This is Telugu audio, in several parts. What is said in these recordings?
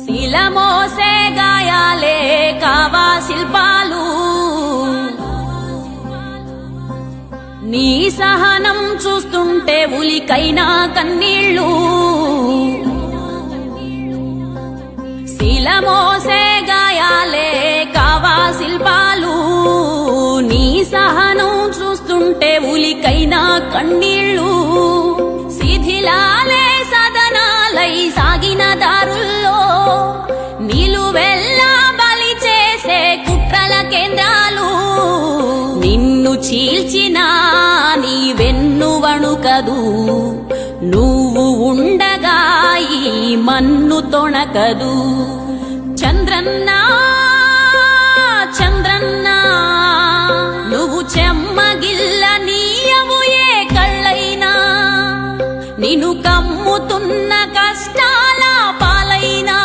శిలమోసే గాయాలే కావా శిల్పాలు నీ సహనం చూస్తుంటే ఉలికైనా కన్నీళ్ళు శిలమోసే గాయాలే కావా శిల్పాలు నీ సహనం చూస్తుంటే ఉలికైనా కన్నీళ్ళు శిథిలాలే సదనాలై సాగిన దారుల్లో నిలువెల్లా బలి చేసే కుట్రల కేంద్రాలు నిన్ను చీల్చిన నీ వెన్ను వణుకదు నువ్వు ఉండగా ఈ మన్ను తొణకదు చంద్రన్నా చంద్రన్నా నువ్వు చెమ్మగిల్ల నీయవు ఏ కళ్ళైనా నిన్ను కమ్ముతున్న కష్టాల పాలైనా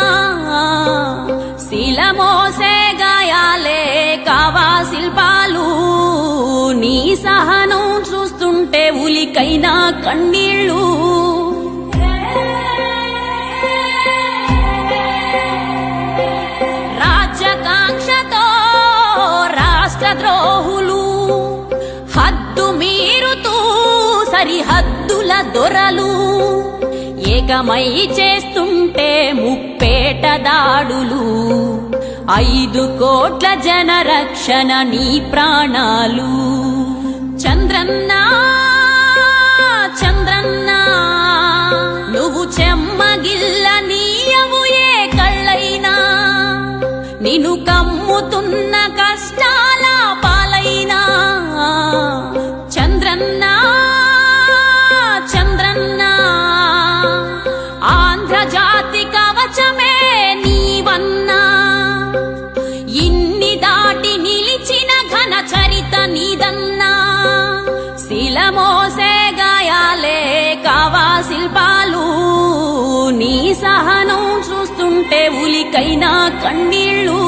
శిలమోసే గాయాలే కావా శిల్పాలు నీ సహనం చూస్తుంటే ఉలికైనా కన్నీళ్ళు రాజ్యకాంక్షతో రాష్ట్రద్రోహులు హద్దు మీరుతూ సరిహద్దుల దొరలు ఏకమై చేస్తుంటే ముప్పేట దాడులు 5 కోట్ల జన రక్షణ నీ ప్రాణాలు చంద్రన్నా చంద్రన్నా నువ్వు చెమ్మగిల్ల నీయవు ఏ కళ్ళైనా నిన్ను కమ్ముతున్న కష్టాల పాలైనా చంద్రన్నా చంద్రన్నా ఆంధ్రజాతి కవచమే నీవన్నా ఇన్ని దాటి నిలిచిన ఘన చరిత నీదన్నా శిలమోసే గాయాలే కావా శిల్పాలు నీ సహనం చూస్తుంటే ఉలికైనా కన్నీళ్ళు